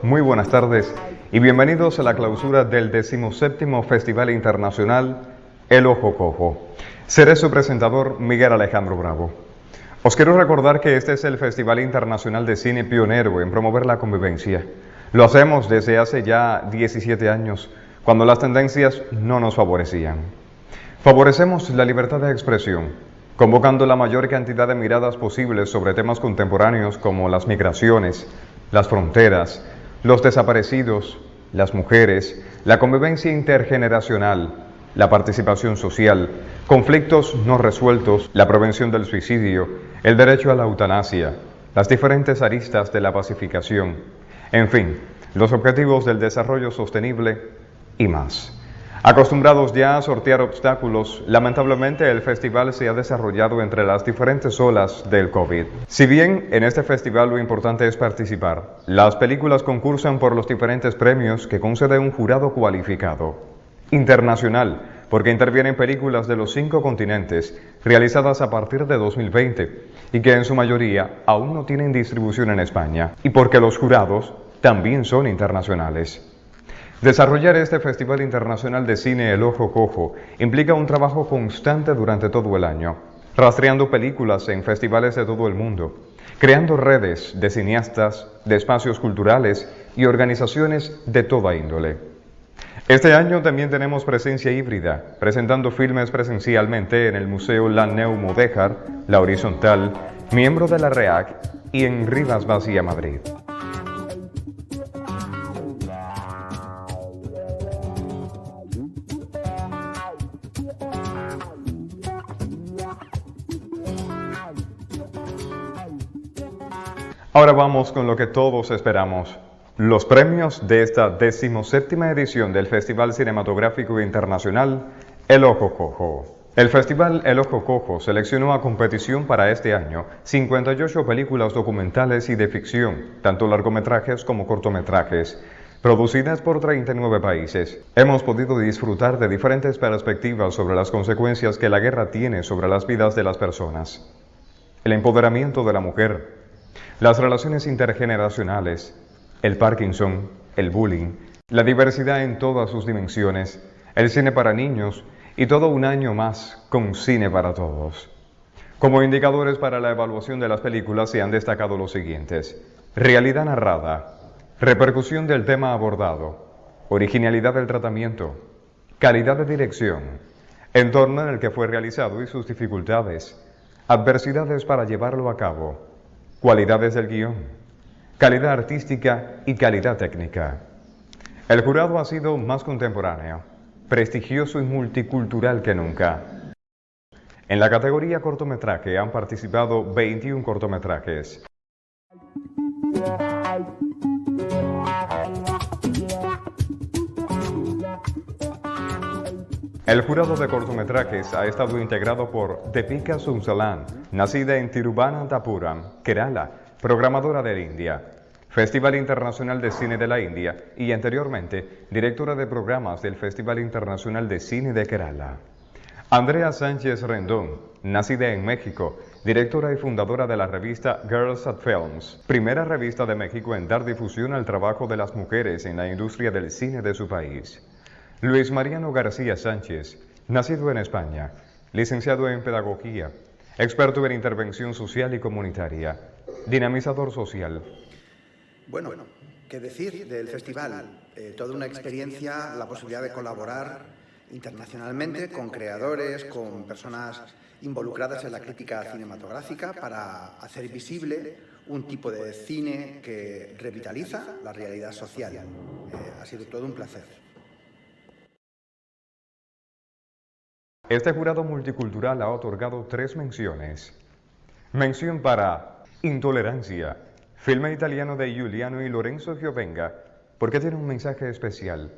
Muy buenas tardes y bienvenidos a la clausura del 17º Festival Internacional El Ojo Cojo. Seré su presentador, Miguel Alejandro Bravo. Os quiero recordar que este es el Festival Internacional de Cine pionero en promover la convivencia. Lo hacemos desde hace ya 17 años, cuando las tendencias no nos favorecían. Favorecemos la libertad de expresión, convocando la mayor cantidad de miradas posibles sobre temas contemporáneos como las migraciones, las fronteras, los desaparecidos, las mujeres, la convivencia intergeneracional, la participación social, conflictos no resueltos, la prevención del suicidio, el derecho a la eutanasia, las diferentes aristas de la pacificación, en fin, los objetivos del desarrollo sostenible y más. Acostumbrados ya a sortear obstáculos, lamentablemente el festival se ha desarrollado entre las diferentes olas del COVID. Si bien en este festival lo importante es participar, las películas concursan por los diferentes premios que concede un jurado cualificado. Internacional, porque intervienen películas de los 5 continentes, realizadas a partir de 2020, y que en su mayoría aún no tienen distribución en España, y porque los jurados también son internacionales. Desarrollar este Festival Internacional de Cine El Ojo Cojo implica un trabajo constante durante todo el año, rastreando películas en festivales de todo el mundo, creando redes de cineastas, de espacios culturales y organizaciones de toda índole. Este año también tenemos presencia híbrida, presentando filmes presencialmente en el Museo La Neu Mudéjar, La Horizontal, miembro de la REAC y en Rivas Vacia, Madrid. Ahora vamos con lo que todos esperamos, los premios de esta 17ª edición del Festival Cinematográfico Internacional El Ojo Cojo. El Festival El Ojo Cojo seleccionó a competición para este año 58 películas documentales y de ficción, tanto largometrajes como cortometrajes, producidas por 39 países. Hemos podido disfrutar de diferentes perspectivas sobre las consecuencias que la guerra tiene sobre las vidas de las personas. El empoderamiento de la mujer, las relaciones intergeneracionales, el Parkinson, el bullying, la diversidad en todas sus dimensiones, el cine para niños y todo un año más con Cine para Todos. Como indicadores para la evaluación de las películas se han destacado los siguientes: realidad narrada, repercusión del tema abordado, originalidad del tratamiento, calidad de dirección, entorno en el que fue realizado y sus dificultades, adversidades para llevarlo a cabo, cualidades del guión, calidad artística y calidad técnica. El jurado ha sido más contemporáneo, prestigioso y multicultural que nunca. En la categoría cortometraje han participado 21 cortometrajes. El jurado de cortometrajes ha estado integrado por Deepika Sunsalan, nacida en Tiruvananthapuram, Kerala, programadora de la India, Festival Internacional de Cine de la India y anteriormente directora de programas del Festival Internacional de Cine de Kerala. Andrea Sánchez Rendón, nacida en México, directora y fundadora de la revista Girls at Films, primera revista de México en dar difusión al trabajo de las mujeres en la industria del cine de su país. Luis Mariano García Sánchez, nacido en España, licenciado en Pedagogía, experto en intervención social y comunitaria, dinamizador social. Bueno, ¿qué decir del festival? Toda una experiencia, la posibilidad de colaborar internacionalmente con creadores, con personas involucradas en la crítica cinematográfica para hacer visible un tipo de cine que revitaliza la realidad social. Ha sido todo un placer. Este jurado multicultural ha otorgado 3 menciones. Mención para Intolerancia, filme italiano de Giuliano y Lorenzo Giovenga, porque tiene un mensaje especial,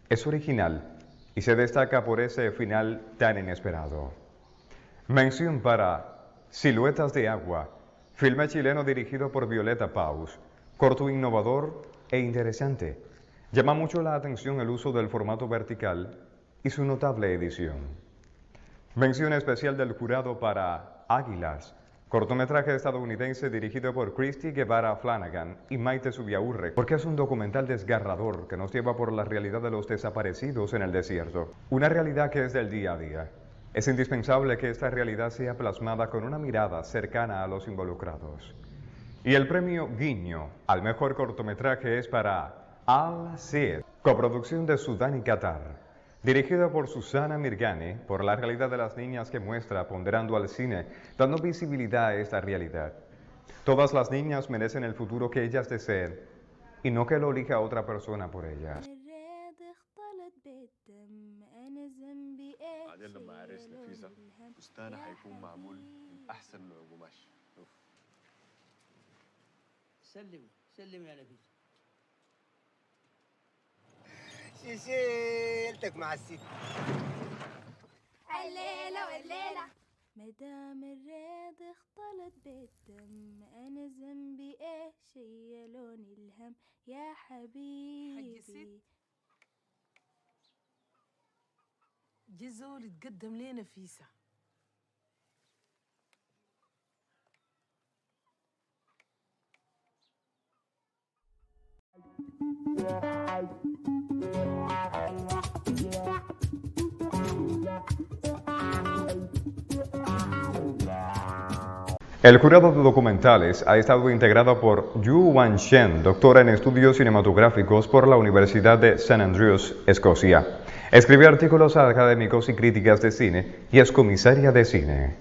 es original y se destaca por ese final tan inesperado. Mención para Siluetas de agua, filme chileno dirigido por Violeta Paus, corto innovador e interesante. Llama mucho la atención el uso del formato vertical y su notable edición. Mención especial del jurado para Águilas, cortometraje estadounidense dirigido por Christy Guevara Flanagan y Maite Zubiaurre, porque es un documental desgarrador que nos lleva por la realidad de los desaparecidos en el desierto, una realidad que es del día a día. Es indispensable que esta realidad sea plasmada con una mirada cercana a los involucrados. Y el premio Guiño al mejor cortometraje es para Al Cid, coproducción de Sudán y Qatar. Dirigido por Susana Mirgani, por la realidad de las niñas que muestra, ponderando al cine, dando visibilidad a esta realidad. Todas las niñas merecen el futuro que ellas deseen, y no que lo elija otra persona por ellas. بعدين لما عرسنا فيزا فستانها هيكون معمول من احسن نوع قماش. سلمي على فيزا. شيلتك مع الست. الليلة والليلة مدام الريض اختلط بالدم أنا ذنبي إيه شيلوني الهم يا حبيبي. جزول يتقدم لينا فيسا. El jurado de documentales ha estado integrado por Yu Wan-shen, doctora en estudios cinematográficos por la Universidad de St. Andrews, Escocia. Escribe artículos académicos y críticas de cine y es comisaria de cine.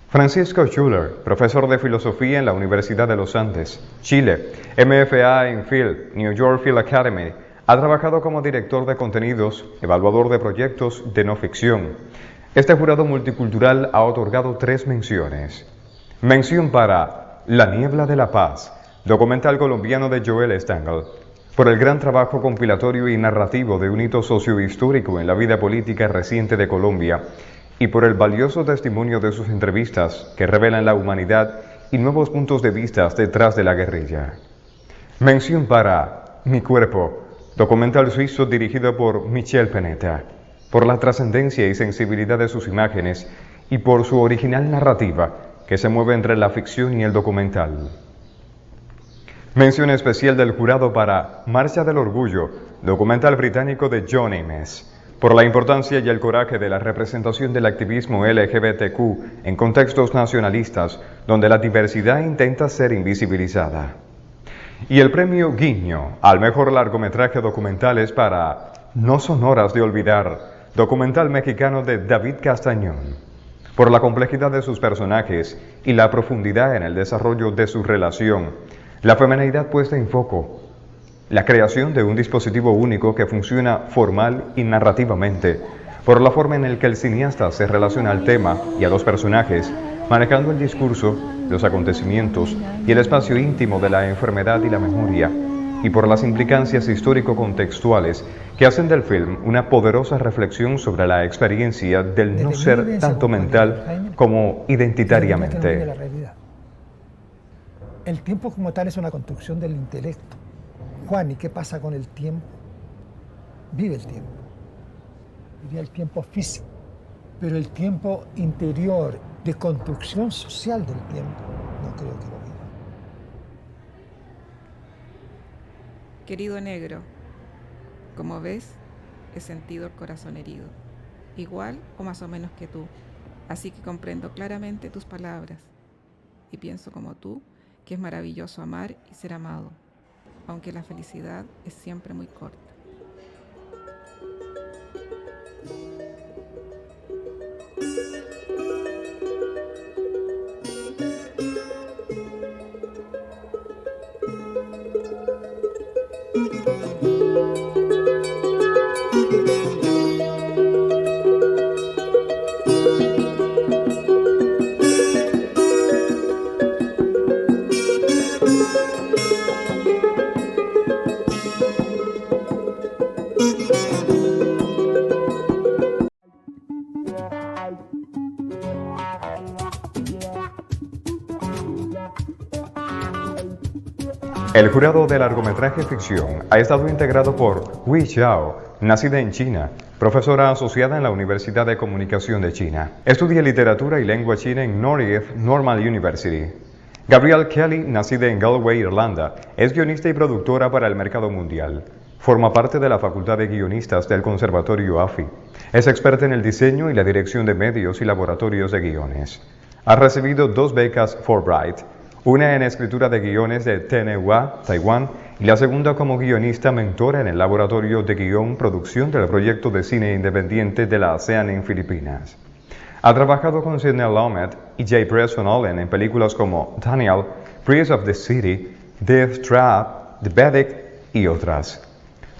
Francisco Schuller, profesor de filosofía en la Universidad de los Andes, Chile, MFA en Film, New York Film Academy, ha trabajado como director de contenidos, evaluador de proyectos de no ficción. Este jurado multicultural ha otorgado 3 menciones. Mención para La Niebla de la Paz, documental colombiano de Joel Stengel, por el gran trabajo compilatorio y narrativo de un hito sociohistórico en la vida política reciente de Colombia, y por el valioso testimonio de sus entrevistas que revelan la humanidad y nuevos puntos de vista detrás de la guerrilla. Mención para Mi Cuerpo, documental suizo dirigido por Michel Peneta, por la trascendencia y sensibilidad de sus imágenes y por su original narrativa, que se mueve entre la ficción y el documental. Mención especial del jurado para Marcha del Orgullo, documental británico de John Ames, por la importancia y el coraje de la representación del activismo LGBTQ en contextos nacionalistas, donde la diversidad intenta ser invisibilizada. Y el premio Guiño al mejor largometraje documental es para No son horas de olvidar, documental mexicano de David Castañón, por la complejidad de sus personajes y la profundidad en el desarrollo de su relación, la feminidad puesta en foco, la creación de un dispositivo único que funciona formal y narrativamente, por la forma en la que el cineasta se relaciona al tema y a los personajes, manejando el discurso, los acontecimientos y el espacio íntimo de la enfermedad y la memoria, y por las implicancias histórico-contextuales que hacen del film una poderosa reflexión sobre la experiencia del no ser tanto mental como identitariamente. El tiempo como tal es una construcción del intelecto. Juan, ¿y qué pasa con el tiempo? Vive el tiempo. Diría el tiempo físico, pero el tiempo interior, de construcción social del tiempo, no creo que lo viva. Querido negro, como ves, he sentido el corazón herido, igual o más o menos que tú, así que comprendo claramente tus palabras y pienso como tú que es maravilloso amar y ser amado, aunque la felicidad es siempre muy corta. El jurado de largometraje ficción ha estado integrado por Hui Xiao, nacida en China, profesora asociada en la Universidad de Comunicación de China. Estudia literatura y lengua china en North Normal University. Gabrielle Kelly, nacida en Galway, Irlanda, es guionista y productora para el mercado mundial. Forma parte de la Facultad de Guionistas del Conservatorio AFI. Es experta en el diseño y la dirección de medios y laboratorios de guiones. Ha recibido 2 becas Fulbright, una en escritura de guiones de Tsinghua, Taiwán, y la segunda como guionista mentora en el laboratorio de guión producción del proyecto de cine independiente de la ASEAN en Filipinas. Ha trabajado con Sidney Lumet y J. Preston Allen en películas como Daniel, Priest of the City, Death Trap, The Vedic y otras.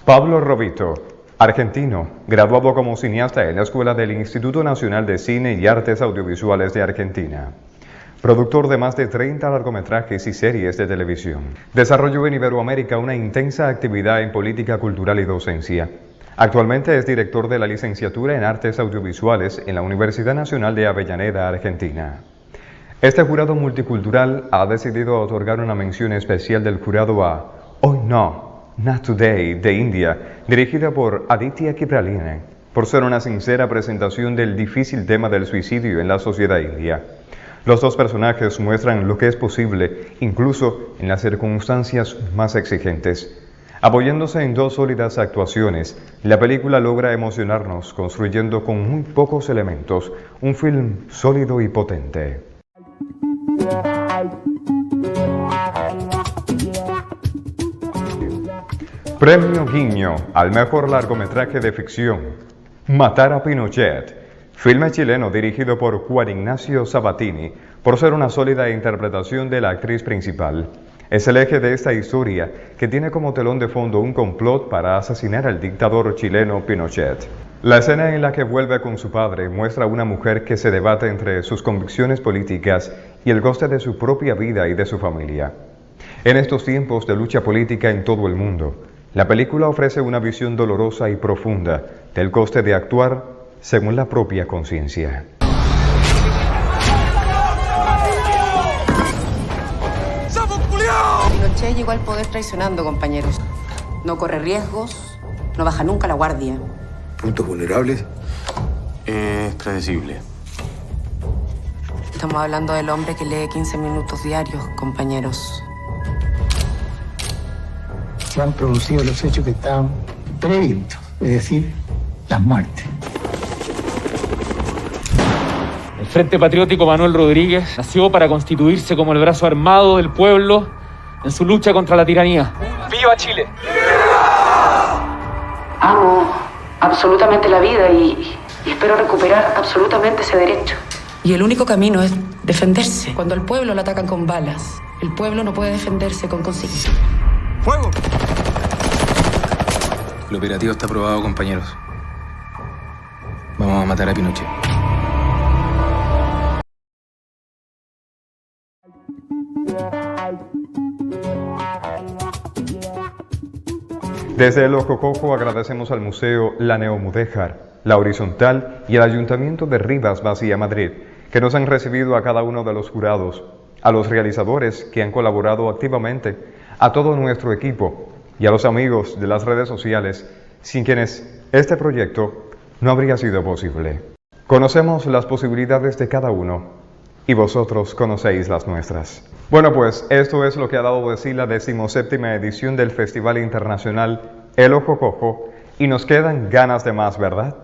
Pablo Robito, argentino, graduado como cineasta en la Escuela del Instituto Nacional de Cine y Artes Audiovisuales de Argentina. Productor de más de 30 largometrajes y series de televisión. Desarrolló en Iberoamérica una intensa actividad en política cultural y docencia. Actualmente es director de la licenciatura en Artes Audiovisuales en la Universidad Nacional de Avellaneda, Argentina. Este jurado multicultural ha decidido otorgar una mención especial del jurado a Hoy No, Not Today, de India, dirigida por Aditya Kipraline, por ser una sincera presentación del difícil tema del suicidio en la sociedad india. Los 2 personajes muestran lo que es posible, incluso en las circunstancias más exigentes. Apoyándose en 2 sólidas actuaciones, la película logra emocionarnos, construyendo con muy pocos elementos un film sólido y potente. Premio Guiño al mejor largometraje de ficción: Matar a Pinochet. Filme chileno dirigido por Juan Ignacio Sabatini, por ser una sólida interpretación de la actriz principal. Es el eje de esta historia, que tiene como telón de fondo un complot para asesinar al dictador chileno Pinochet. La escena en la que vuelve con su padre muestra a una mujer que se debate entre sus convicciones políticas y el coste de su propia vida y de su familia. En estos tiempos de lucha política en todo el mundo, la película ofrece una visión dolorosa y profunda del coste de actuar según la propia conciencia. Pinochet llegó al poder traicionando, compañeros. No corre riesgos, no baja nunca la guardia. ¿Puntos vulnerables? Es predecible. Estamos hablando del hombre que lee 15 minutos diarios, compañeros. Se han producido los hechos que estaban previstos, es decir, las muertes. El Frente Patriótico Manuel Rodríguez nació para constituirse como el brazo armado del pueblo en su lucha contra la tiranía. ¡Viva Chile! Amo absolutamente la vida y espero recuperar absolutamente ese derecho. Y el único camino es defenderse. Cuando al pueblo lo atacan con balas, el pueblo no puede defenderse con consignas. ¡Fuego! El operativo está aprobado, compañeros. Vamos a matar a Pinochet. Desde El Ojo Cojo agradecemos al Museo La Neomudéjar, La Horizontal y el Ayuntamiento de Rivas Vacia, Madrid, que nos han recibido a cada uno de los jurados, a los realizadores que han colaborado activamente, a todo nuestro equipo y a los amigos de las redes sociales, sin quienes este proyecto no habría sido posible. Conocemos las posibilidades de cada uno y vosotros conocéis las nuestras. Bueno, pues esto es lo que ha dado de sí la 17ª edición del Festival Internacional El Ojo Cojo, y nos quedan ganas de más, ¿verdad?